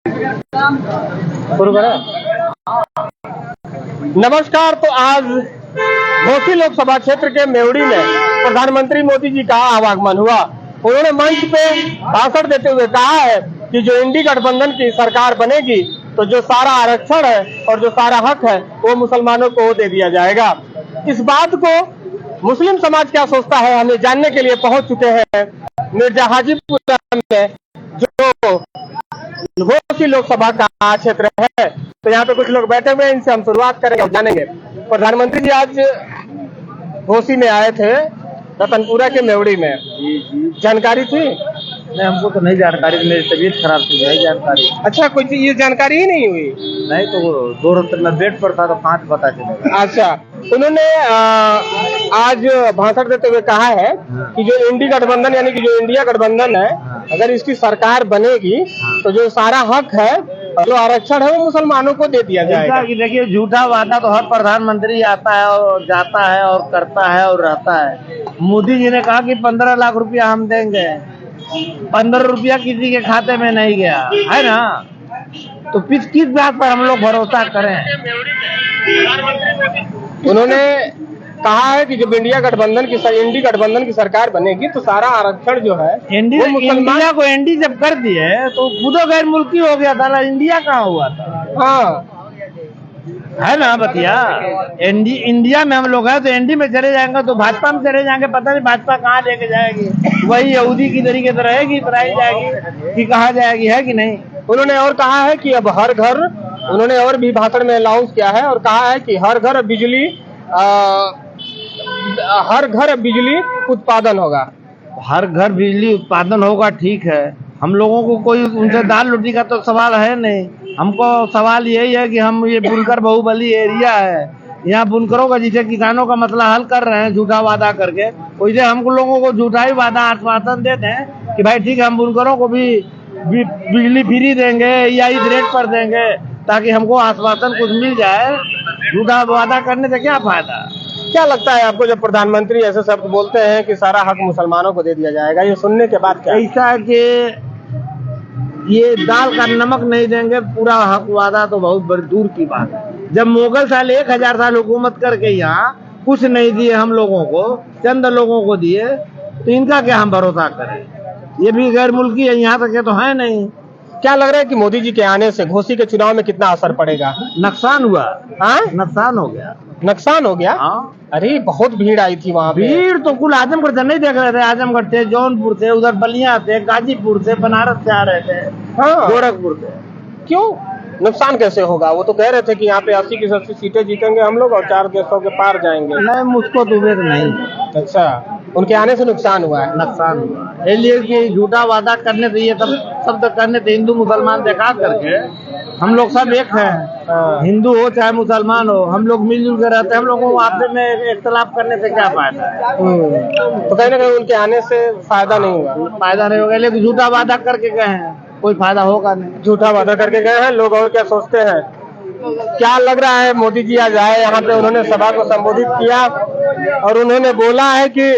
शुरू करें। नमस्कार। तो आज घोसी लोकसभा क्षेत्र के मेवड़ी में प्रधानमंत्री मोदी जी का आवागमन हुआ। उन्होंने मंच पे भाषण देते हुए कहा है कि जो इंडी गठबंधन की सरकार बनेगी तो जो सारा आरक्षण है और जो सारा हक है वो मुसलमानों को दे दिया जाएगा। इस बात को मुस्लिम समाज क्या सोचता है हमें जानने के लिए पहुंच चुके हैं मिर्जा हाजीपुर में, जो घोसी लोकसभा का क्षेत्र है। तो यहाँ पे कुछ लोग बैठे हुए हैं, इनसे हम शुरुआत करेंगे और जानेंगे। प्रधानमंत्री जी आज घोसी में आए थे, रतनपुरा के मेवड़ी में। जानकारी थी? नहीं, हमको तो नहीं जानकारी, मेरी तबीयत खराब थी, नहीं जानकारी। अच्छा, कोई ये जानकारी ही नहीं हुई? नहीं तो दो रात में बेड पर था तो कहाँ से पता चलेगा। अच्छा, उन्होंने आज भाषण देते हुए कहा है कि जो इंडी गठबंधन यानी कि जो इंडिया गठबंधन है, अगर इसकी सरकार बनेगी तो जो सारा हक है और जो आरक्षण है वो मुसलमानों को दे दिया जाएगा। देखिए, झूठा वादा तो हर प्रधानमंत्री आता है और जाता है और करता है और रहता है। मोदी जी ने कहा कि 15 लाख रुपया हम देंगे, 15 रुपया किसी के खाते में नहीं गया है ना, तो किस बात पर हम लोग भरोसा करें। उन्होंने कहा है कि जब इंडी गठबंधन की सरकार बनेगी तो सारा आरक्षण जो है इंडिया को एनडी जब कर दिए तो खुद गैर मुल्की हो गया था ना, इंडिया कहाँ हुआ था? हाँ है ना बतिया। इंडिया में हम लोग हैं तो एनडी में चले जाएंगे तो भाजपा में चले जाएंगे, पता नहीं भाजपा कहाँ लेके जाएगी। वही यहूदी की तरीके से रहेगी, इतराई जाएगी कि कहाँ जाएगी, है कि नहीं। उन्होंने और कहा है कि अब हर घर, उन्होंने और भी भाषण में अनाउंस किया है और कहा है कि हर घर बिजली उत्पादन होगा। हर घर बिजली उत्पादन होगा, ठीक है। हम लोगों को कोई उनसे दाल रोटी का तो सवाल है नहीं। हमको सवाल यही है कि हम ये बुनकर बाहुबली एरिया है, यहाँ बुनकरों का जिसे किसानों का मसला हल कर रहे हैं झूठा वादा करके, वैसे हम लोगों को झूठा ही वादा आश्वासन देते हैं कि भाई ठीक है, हम बुनकरों को भी बिजली फ्री देंगे या इस रेट पर देंगे, ताकि हमको आश्वासन कुछ मिल जाए। झूठा वादा करने से क्या फायदा। क्या लगता है आपको जब प्रधानमंत्री ऐसे शब्द बोलते हैं कि सारा हक मुसलमानों को दे दिया जाएगा, ये सुनने के बाद क्या? ऐसा है कि ये दाल का नमक नहीं देंगे, पूरा हक वादा तो बहुत बड़ी दूर की बात है। जब मुगल साल 1000 साल हुकूमत करके यहाँ कुछ नहीं दिए हम लोगों को, चंद लोगों को दिए, तो इनका क्या हम भरोसा करें। ये भी गैर मुल्की है, यहाँ तक तो है नहीं। क्या लग रहा है कि मोदी जी के आने से घोसी के चुनाव में कितना असर पड़ेगा? नुकसान हुआ। हाँ, नुकसान हो गया। नुकसान हो गया। हाँ, अरे बहुत भीड़ आई थी वहाँ पे। भीड़ तो कुल आजमगढ़ से नहीं देख रहे थे, आजमगढ़ थे, जौनपुर से, उधर बलिया थे, गाजीपुर से, बनारस से आ रहे थे, हाँ, गोरखपुर से। क्यों नुकसान कैसे होगा? वो तो कह रहे थे कि यहाँ पे 80 की 80 सीटें जीतेंगे हम लोग और 400 के पार जाएंगे। नहीं, मुझको तो उम्मीद नहीं। अच्छा, उनके आने से नुकसान हुआ है? नुकसान हुआ इसलिए कि झूठा वादा करने से, ये सब करने से हिंदू मुसलमान देखा करके हम लोग सब एक हैं। हिंदू हो चाहे मुसलमान हो, हम लोग मिलजुल के रहते हैं। हम लोगों को आपस में इख्तलाफ करने से क्या फायदा है। तो कहीं ना कहीं उनके आने से फायदा नहीं हुआ। फायदा नहीं होगा, लेकिन झूठा वादा करके गए हैं, कोई फायदा होगा नहीं। झूठा वादा करके गए हैं लोग। और क्या सोचते हैं, क्या लग रहा है? मोदी जी आज आए यहाँ पे, उन्होंने सभा को संबोधित किया और उन्होंने बोला है कि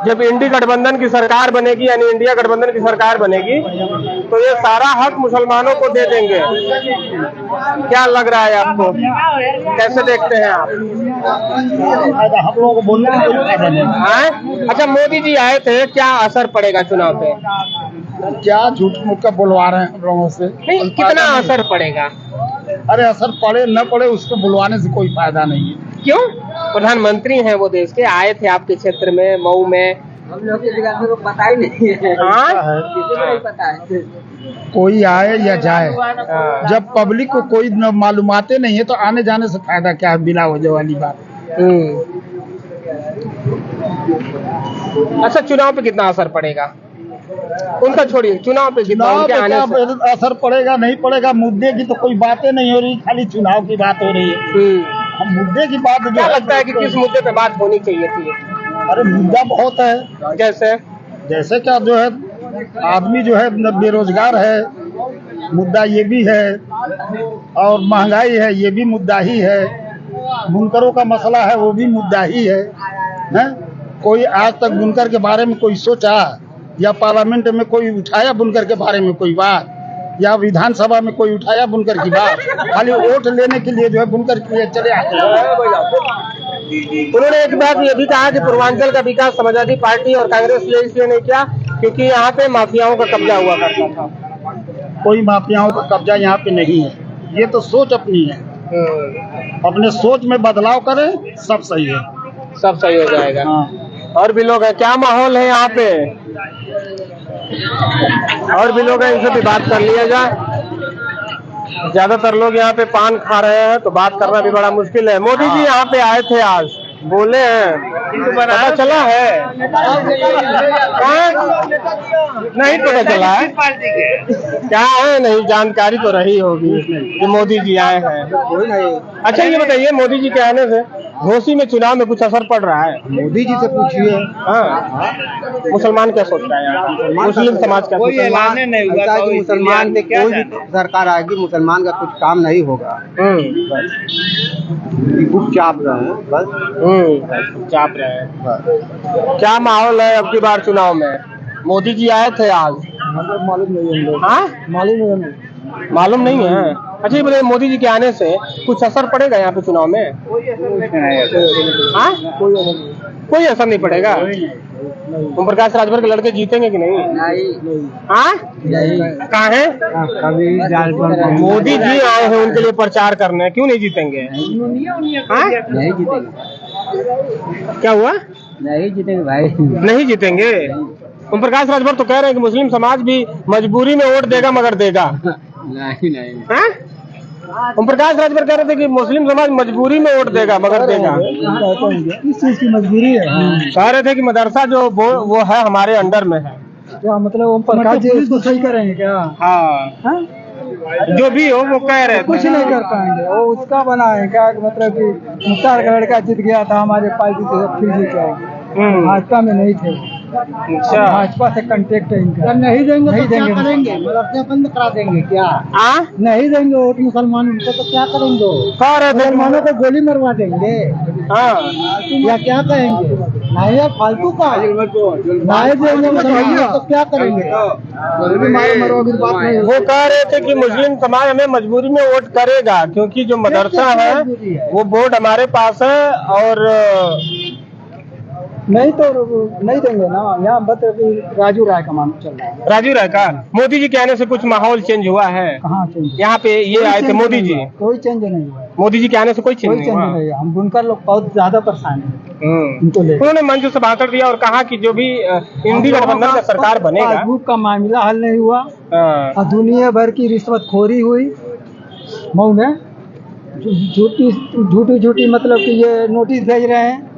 जब इंडी गठबंधन की सरकार बनेगी यानी इंडिया गठबंधन की सरकार बनेगी तो ये सारा हक मुसलमानों को दे देंगे। क्या लग रहा है आपको, कैसे देखते हैं आप? हम लोगों को बोलने का कोई फायदा नहीं। अच्छा, मोदी जी आए थे, क्या असर पड़ेगा चुनाव पे? क्या झूठ मूठ का बुलवा रहे हैं हम लोगों से? नहीं, कितना असर पड़ेगा? अरे असर पड़े न पड़े, उसको बुलवाने से कोई फायदा नहीं है। क्यों? प्रधानमंत्री हैं वो देश के, आए थे आपके क्षेत्र में, मऊ में। हम लोग के जगह को पता ही नहीं है। किसी को नहीं पता है। कोई आए या जाए, जब पब्लिक को कोई मालूमाते नहीं है तो आने जाने से फायदा क्या है, बिना वजह वाली बात। अच्छा, चुनाव पे कितना असर पड़ेगा? उनका छोड़िए, चुनाव पे कितना उनके आने से असर पड़ेगा नहीं पड़ेगा, मुद्दे की तो कोई बातें नहीं हो रही, खाली चुनाव की बात हो रही है। हम मुद्दे की बात, क्या लगता है कि किस मुद्दे पे बात होनी चाहिए थी? अरे मुद्दा बहुत है। जैसे क्या जो है, आदमी जो है बेरोजगार है, मुद्दा ये भी है, और महंगाई है, ये भी मुद्दा ही है। बुनकरों का मसला है, वो भी मुद्दा ही है। कोई आज तक बुनकर के बारे में कोई सोचा या पार्लियामेंट में कोई उठाया बुनकर के बारे में कोई बात? या विधानसभा में कोई उठाया बुनकर की बात, खाली वोट लेने के लिए जो है बुनकर के लिए चले आते हैं। उन्होंने एक बात ये भी कहा कि पूर्वांचल का विकास समाजवादी पार्टी और कांग्रेस ने इसलिए नहीं किया क्योंकि यहाँ पे माफियाओं का कब्जा हुआ करता था। कोई माफियाओं का कब्जा यहाँ पे नहीं है, ये तो सोच अपनी है। अपने सोच में बदलाव करें, सब सही है, सब सही हो जाएगा। हाँ। और भी लोग हैं, क्या माहौल है यहाँ पे? और भी लोग हैं, इनसे भी बात कर लिया जाए। ज्यादातर लोग यहाँ पे पान खा रहे हैं तो बात करना भी बड़ा मुश्किल है। मोदी जी यहाँ पे आए थे, आज बोले हैं, पता चला है? नहीं पता चला है क्या है, नहीं जानकारी तो रही होगी कि मोदी जी आए हैं। अच्छा ये बताइए, मोदी जी के आने से घोसी में चुनाव में कुछ असर पड़ रहा है? मोदी जी से पूछिए। हाँ, मुसलमान क्या सोचता है यहाँ का? मुस्लिम समाज क्या सोचता है? नहीं ऐसा है कि मुसलमान पे कोई भी सरकार आएगी, मुसलमान का कुछ काम नहीं होगा, चुपचाप रहे बस। चाप रहे हैं। क्या माहौल है अब की बार चुनाव में? मोदी जी आए थे आज, मालूम नहीं है। हाँ मालूम नहीं है। अच्छा ये बताइए, मोदी जी के आने से कुछ असर पड़ेगा यहाँ पे चुनाव में? हाँ कोई असर नहीं पड़ेगा। ओम प्रकाश राजभर के लड़के जीतेंगे कि नहीं? हाँ कहाँ है? मोदी जी आए हैं उनके लिए प्रचार करने, क्यों नहीं जीतेंगे? हाँ नहीं जीतेंगे, क्या हुआ? नहीं जीतेंगे भाई, नहीं जीतेंगे। ओम प्रकाश राजभर तो कह रहे हैं कि मुस्लिम समाज भी मजबूरी में वोट देगा मगर देगा। नहीं। हाँ? ओम प्रकाश राजभर कह रहे थे कि मुस्लिम समाज मजबूरी में वोट देगा मगर देगा। किस चीज की मजबूरी है? कह रहे थे कि मदरसा जो वो है हमारे अंडर में है। क्या मतलब ओम प्रकाश जी इसको सही करेंगे क्या? हाँ जो भी हो वो कह रहे थे। कुछ नहीं कर पाएंगे, वो उसका बना है क्या, मतलब कि मुख्तार का लड़का जीत गया था हमारे पार्टी से, फिर जीत जाएंगे। भाजपा में नहीं थे, अच्छा भाजपा से कांटेक्ट है इनका। नहीं देंगे नहीं देंगे, करेंगे मदरसे बंद करा देंगे क्या? नहीं देंगे वोट मुसलमान उनको, तो क्या करेंगे? कह रहे थे मुसलमानों को गोली मरवा देंगे या क्या करेंगे? नहीं यार फालतू का नहीं देंगे मुसलमानों तो क्या करेंगे? वो कह रहे थे कि मुस्लिम समाज हमें मजबूरी में वोट करेगा क्योंकि जो मदरसा है वो बोर्ड हमारे पास है और नहीं तो नहीं देंगे ना। यहाँ मतलब राजू राय का मामला चल रहा है। राजू राय का मोदी जी के आने से कुछ माहौल चेंज हुआ है? कहाँ चेंज? यहाँ पे ये आए थे मोदी जी, कोई चेंज नहीं हुआ। मोदी जी के आने से कोई चेंज नहीं हुआ। नहीं, हम बुनकर लोग बहुत ज्यादा परेशान हैं इनको ले। उन्होंने मंच से भाषण दिया और कहा कि जो भी इंडी गठबंधन का सरकार बनेगा, पासबुक का मामला हल नहीं हुआ और दुनिया भर की रिश्वतखोरी हुई मऊ में। झूठी मतलब कि ये नोटिस भेज रहे हैं,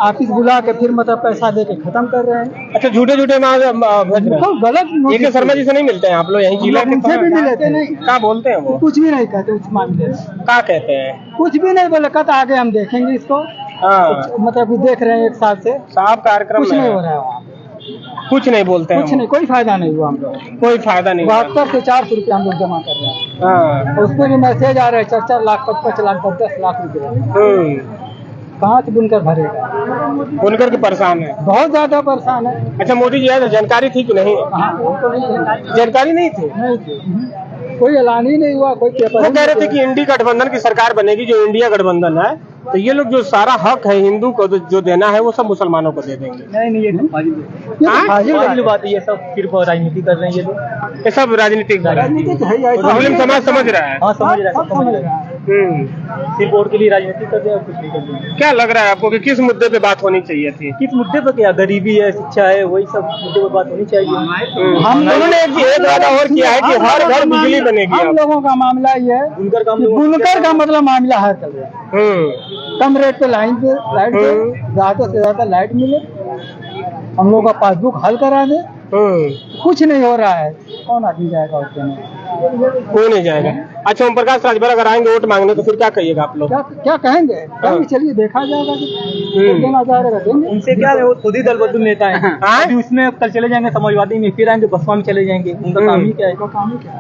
ऑफिस बुला के फिर मतलब पैसा दे के खत्म कर रहे हैं। अच्छा झूठे भेज रहे हैं, गलत। एक शर्मा जी से नहीं मिलते हैं आप लोग? यहीं जिला के उनसे भी मिले थे, नहीं क्या बोलते हैं वो? कुछ भी नहीं कहते उस मामले में। क्या कहते हैं? कुछ भी नहीं बोले, कहता आगे हम देखेंगे इसको। मतलब कि देख रहे हैं 1 साल से साहब कार्यक्रम कुछ नहीं हो रहा है वहाँ, कुछ नहीं बोलते हैं, कुछ नहीं, कोई फायदा नहीं हुआ हम लोग। कोई फायदा नहीं। 72 से 400 रुपया हम लोग जमा कर रहे हैं, उसमें भी मैसेज आ रहे हैं 4 लाख 55 लाख 10 लाख रुपये। कहाँ से बुनकर भरेगा? बुनकर के परेशान है, बहुत ज्यादा परेशान है। अच्छा मोदी जी आए तो जानकारी थी कि नहीं? हमको नहीं जानकारी नहीं थी, नहीं थी, कोई ऐलान ही नहीं हुआ, कोई पेपर। वो कह रहे थे कि इंडी गठबंधन की सरकार बनेगी, जो इंडिया गठबंधन है, तो ये लोग जो सारा हक है हिंदू को जो देना है वो सब मुसलमानों को दे देंगे। नहीं ये बात है, ये सब सिर्फ राजनीति कर रहे हैं ये लोग, ये सब राजनीतिक मुस्लिम समाज समझ रहा है। हाँ समझ रहा है, सिर्फ वोट के लिए राजनीति कर रहे हैं, कुछ नहीं कर रहे हैं। क्या लग रहा है आपको कि किस मुद्दे पे बात होनी चाहिए थी? किस मुद्दे पर? क्या गरीबी है, शिक्षा है, वही सब मुद्दे पर बात होनी चाहिए। हम उन्होंने एक वादा और किया है कि हर घर बिजली बनेगी। हम लोगों का मामला ये है, बुनकर का मतलब मामला है चल रहा है, कम रेट पे लाइट ज्यादा से ज्यादा लाइट मिले, हम लोग का पासबुक हल करा दे। कुछ नहीं हो रहा है, कौन आदमी जाएगा उसके में? कोई नहीं जाएगा। अच्छा ओम प्रकाश राजभर अगर आएंगे वोट मांगने तो फिर क्या कहिएगा आप लोग? क्या कहेंगे? चलिए देखा जाएगा, देना चाहेगा देंगे। उनसे क्या है, वो खुद ही दल बदल नेता है। अभी उसमें कल चले जाएंगे समाजवादी में, फिर आएंगे बसपा में चले जाएंगे, उनका काम ही क्या है?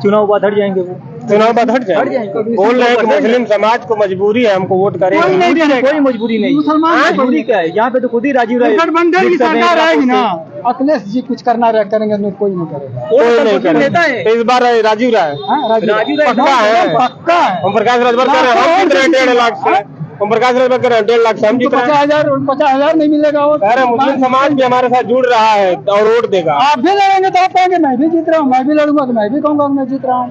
चुनाव बाद हट जाएंगे वो। चुनाव बाद हट जाए। बोल रहे हैं कि मुस्लिम समाज को मजबूरी है, हमको वोट करें। कोई मजबूरी नहीं, मुसलमान मजबूरी क्या है? यहाँ पे तो खुद ही राजीव राय गठबंधन की सरकार आएगी ना, अखिलेश जी कुछ करना करेंगे नहीं, कोई नहीं करेगा। कोई नहीं करेगा। तो इस बार राजीव राय राजीव राय पक्का है, पक्का है। ओम प्रकाश राजभर कह रहे हैं हम जीत रहे हैं 1.5 लाख से। ओम प्रकाश राजभर कह रहे हैं 1.5 लाख से हम जीत रहे हैं। 50,000 नहीं मिलेगा। वो कह रहे हैं मुस्लिम समाज भी हमारे साथ जुड़ रहा है और वोट देगा। आप भी लड़ेंगे तो आप कहेंगे मैं भी जीत रहा हूँ, मैं भी लड़ूंगा तो मैं भी कहूँगा मैं जीत रहा हूँ।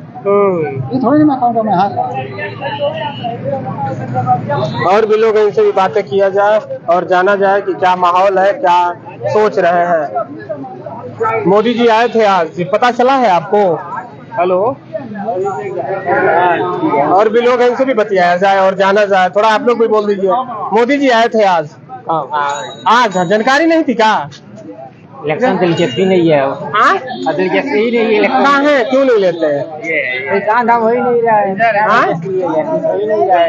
ये थोड़ी ना मैं कहूँगा मैं हार रहा हूँ। और भी लोग इनसे भी बातें किया जाए और जाना जाए कि क्या माहौल है, क्या सोच रहे हैं। मोदी जी आए थे आज, पता चला है आपको? हेलो, और भी लोग इनसे भी बतियाया जाए और जाना जाए। थोड़ा आप लोग भी बोल दीजिए। मोदी जी आए थे आज, आज जानकारी नहीं थी क्या? इलेक्शन दिलचस्पी नहीं है, दिलचस्पी ही नहीं है। कहाँ है, क्यों नहीं लेते हैं? काम हो ही नहीं रहा है, हो ही नहीं रहा है।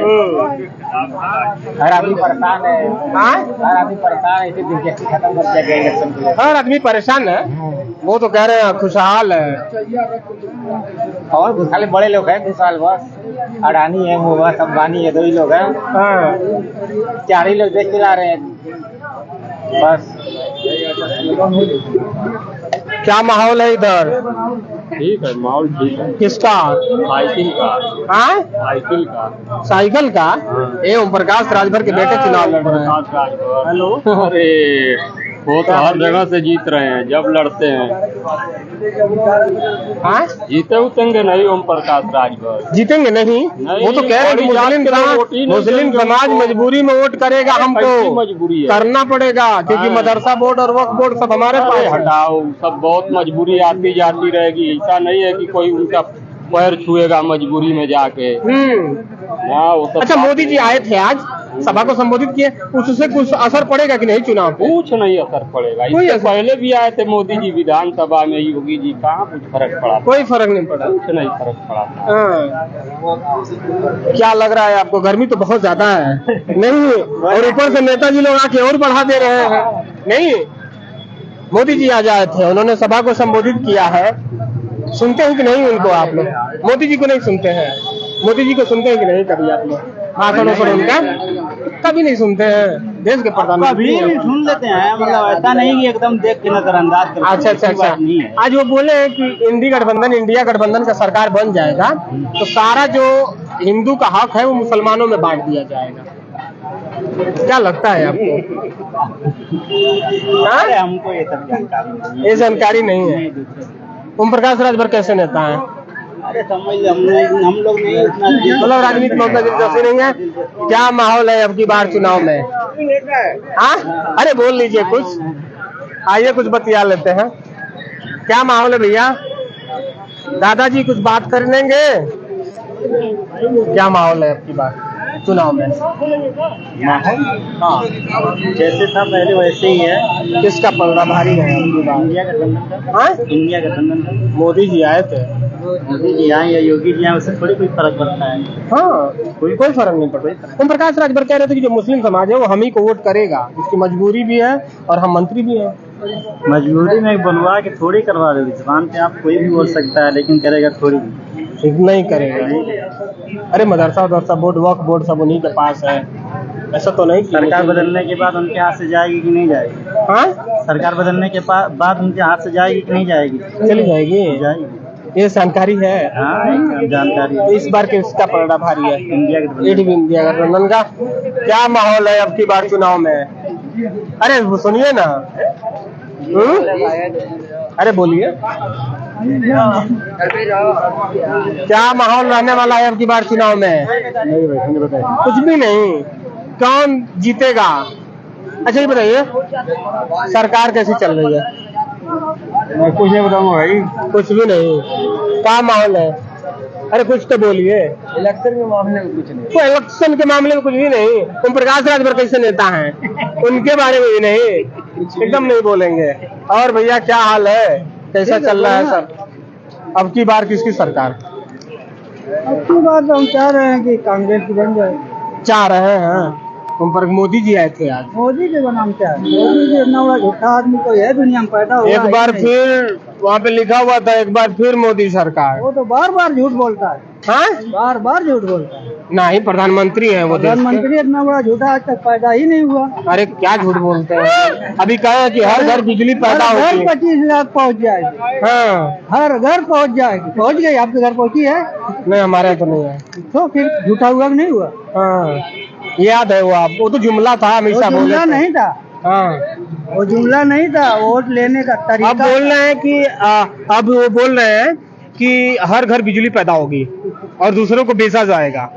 हर आदमी परेशान है, हर आदमी परेशान है, इसे दिलचस्पी खत्म कर दिया गया इलेक्शन के लिए। हर आदमी परेशान है, वो तो कह रहे हैं खुशहाल है। और खुशहाल बड़े लोग हैं, खुशहाल बस अडानी है, वो बस अंबानी है, 2 ही लोग हैं। 4 ही लोग देश चला रहे हैं बस। क्या माहौल है इधर? ठीक है, माहौल ठीक है। किसका? साइकिल का, हाँ? साइकिल का। साइकिल का? ये ओम प्रकाश राजभर के बेटे चुनाव लड़ रहे हैं। हेलो, अरे वो तो हर जगह से जीत रहे हैं जब लड़ते हैं। हाँ? जीते उतेंगे नहीं ओम प्रकाश राजभर, जीतेंगे नहीं? वो तो कह रहे हैं कि मुस्लिम समाज मजबूरी में वोट करेगा, हमको मजबूरी है करना पड़ेगा क्योंकि मदरसा बोर्ड और वक्फ बोर्ड सब हमारे पास है। हटाओ, सब बहुत मजबूरी आती जाती रहेगी। ऐसा नहीं है कि कोई उनका पैर छुएगा मजबूरी में जाके। हाँ, वो सब अच्छा, मोदी जी आए थे आज, सभा को संबोधित किए, उससे कुछ असर पड़ेगा कि नहीं चुनाव पे? कुछ नहीं असर पड़ेगा। कोई इससे असर- पहले भी आए थे मोदी जी विधानसभा में, योगी जी, कहाँ कुछ फर्क पड़ा? कोई फर्क नहीं पड़ा। कुछ नहीं फर्क पड़ा। हाँ। क्या लग रहा है आपको? गर्मी तो बहुत ज्यादा है नहीं? और ऊपर से नेताजी लोग आके और बढ़ा दे रहे हैं नहीं? मोदी जी आज आए थे, उन्होंने सभा को संबोधित किया है। सुनते हैं कि नहीं उनको आप लोग? मोदी जी को नहीं सुनते हैं? मोदी जी को सुनते हैं कि नहीं कभी आप लोग? भाषण उनका कभी नहीं सुनते हैं। देश के प्रधानमंत्री कभी सुन लेते हैं, मतलब ऐसा नहीं कि एकदम देख के नजरअंदाज करते हैं। अच्छा अच्छा अच्छा। आज वो बोले हैं कि इंडिया गठबंधन का सरकार बन जाएगा तो सारा जो हिंदू का हक है वो मुसलमानों में बांट दिया जाएगा। क्या लगता है आपको? हाँ? हमको ये सब जानकारी नहीं है। ये जानकारी नहीं है। ओम प्रकाश राजभर कैसे नेता है? अरे समझ हम लोग नहीं उतना मतलब राजनीति में उतना दिलचस्पी नहीं है। क्या माहौल है अब की बार चुनाव में? हाँ? अरे बोल लीजिए कुछ, आइए कुछ बतिया लेते हैं। क्या माहौल है भैया? दादाजी कुछ बात कर लेंगे? क्या माहौल है अब की बार चुनाव में? हाँ, जैसे था पहले वैसे ही है। किसका पलड़ा भारी है अब की बार? इंडिया गठबंधन हाँ? इंडिया गठबंधन मोदी जी आए थे। मोदी जी आए या योगी जी आए, उससे थोड़ी कोई फर्क पड़ता है। हाँ, कोई फर्क नहीं पड़ता। ओम प्रकाश राजभर कह रहे थे कि जो मुस्लिम समाज है वो हम ही को वोट करेगा, इसकी मजबूरी भी है और हम मंत्री भी हैं। मजबूरी में बनवा के थोड़ी करवा दो। जुबान पे आप कोई भी बोल सकता है, लेकिन करेगा थोड़ी नहीं करेगा। अरे मदरसा उदरसा बोर्ड वक्फ बोर्ड सब उन्हीं के पास है, ऐसा तो नहीं। सरकार बदलने के बाद उनके हाथ से जाएगी कि नहीं जाएगी? हाँ, सरकार बदलने के बाद उनके हाथ से जाएगी कि नहीं जाएगी? चली जाएगी। जाएगी, ये जानकारी है। हाँ, एक जानकारी है। तो इस बार किसका पलड़ा भारी है? इंडिया गठबंधन का। क्या माहौल है अब की बार चुनाव में? अरे वो सुनिए ना। अरे बोलिए, क्या माहौल रहने वाला है अब की बार चुनाव में? कुछ भी नहीं। कौन जीतेगा? अच्छा ये बताइए, सरकार कैसी चल रही है? मैं कुछ नहीं बताऊंगा भाई। कुछ भी नहीं। क्या माहौल है? अरे कुछ तो बोलिए। इलेक्शन के मामले में कुछ नहीं। तो इलेक्शन के मामले में कुछ भी नहीं। ओम प्रकाश राजभर कैसे नेता हैं, उनके बारे में भी नहीं, एकदम नहीं बोलेंगे। और भैया क्या हाल है, कैसा चल रहा है सर? अब की बार किसकी सरकार? अब की बात हम चाह रहे हैं कि कांग्रेस की बन जाए। चाह रहे हैं। मोदी जी आए थे आज। मोदी के बनाम क्या है? मोदी जी इतना बड़ा झूठा आदमी तो है दुनिया में पैदा हुआ एक बार फिर वहाँ पे लिखा हुआ था एक बार फिर मोदी सरकार। वो तो बार बार झूठ बोलता है, हाँ बार बार झूठ बोलता है। नहीं, प्रधानमंत्री हैं वो देश के। प्रधानमंत्री इतना बड़ा झूठा आज तक पैदा ही नहीं हुआ। अरे क्या झूठ बोलते हैं, अभी कहा है कि हर घर बिजली पैदा हर होती घर है। 25 लाख पहुँच जाएगी, हाँ हर घर पहुँच जाएगी। पहुँच गई, आपके घर पहुँची है? नहीं, हमारे यहाँ तो नहीं है। तो फिर झूठा हुआ कि नहीं हुआ? हाँ याद है वो तो जुमला था, वो हमेशा बोले जुमला थे। नहीं था, हाँ वो जुमला नहीं था, वोट लेने का अब तरीका। बोल रहे हैं कि अब वो बोल रहे हैं कि हर घर बिजली पैदा होगी और दूसरों को बेचा जाएगा।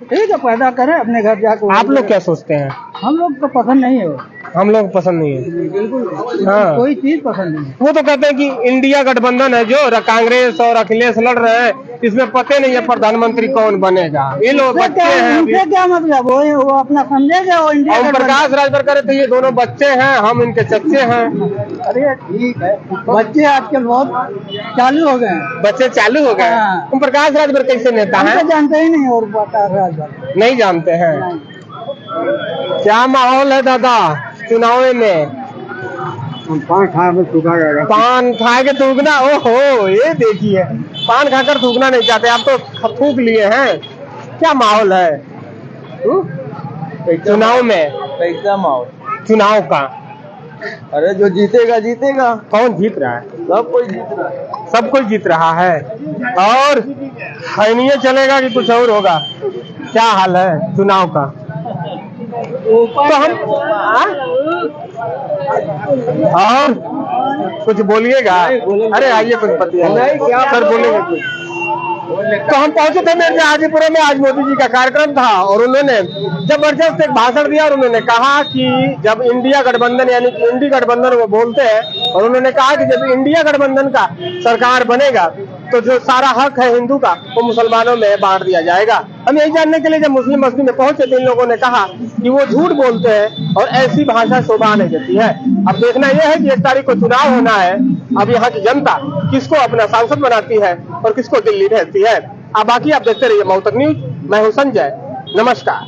ठीक है, पैदा करें अपने घर जाकर। आप लोग क्या सोचते हैं? हम लोग को पसंद नहीं है वो, हम लोग पसंद नहीं है। बिल्कुल हाँ। कोई चीज पसंद नहीं है। वो तो कहते हैं कि इंडिया गठबंधन है जो कांग्रेस और अखिलेश लड़ रहे हैं, इसमें पता नहीं है प्रधानमंत्री कौन बनेगा। ये लोग बच्चे हैं अभी। उनसे क्या मतलब, वो अपना समझेगा। वो इंडिया और प्रकाश राजभर करे तो ये दोनों बच्चे हैं, हम इनके चच्चे हैं। अरे ठीक है, बच्चे आजकल बहुत चालू हो गए हैं। बच्चे चालू हो गए। हाँ। तुम प्रकाश राजभर कैसे नेता हम है? तो जानते ही नहीं। और प्रकाश राजभर नहीं जानते हैं। क्या माहौल है दादा चुनाव में? पान खा के थूकना, ओहो ये देखिए, पान खाकर थूकना नहीं चाहते आप तो थूक लिए हैं। क्या माहौल है चुनाव में? कैसा माहौल? चुनाव का अरे जो जीतेगा जीतेगा। कौन जीत रहा है? सब कोई जीत रहा है। सब कोई जीत रहा है। और खैनिये चलेगा कि कुछ और होगा? क्या हाल है चुनाव का? तो हम और कुछ बोलिएगा। अरे आइए कुछ बताइए, क्या सर बोलेंगे कुछ? तो हम पहुंचे थे मेरे हाजीपुर में, आज मोदी जी का कार्यक्रम था और उन्होंने जबरदस्त एक भाषण दिया और उन्होंने कहा कि जब इंडिया गठबंधन यानी कि इंडी गठबंधन वो बोलते हैं, और उन्होंने कहा कि जब इंडिया गठबंधन का सरकार बनेगा तो जो सारा हक है हिंदू का वो मुसलमानों में बांट दिया जाएगा। हम यही जानने के लिए जब मुस्लिम बस्ती में पहुंचे तो इन लोगों ने कहा कि वो झूठ बोलते हैं और ऐसी भाषा शोभा नहीं देती है। अब देखना यह है कि 1 तारीख को चुनाव होना है। अब यहाँ की जनता किसको अपना सांसद बनाती है और किसको दिल्ली भेजती है। अब बाकी आप देखते रहिए मऊ तक न्यूज। मैं हूँ संजय, नमस्कार।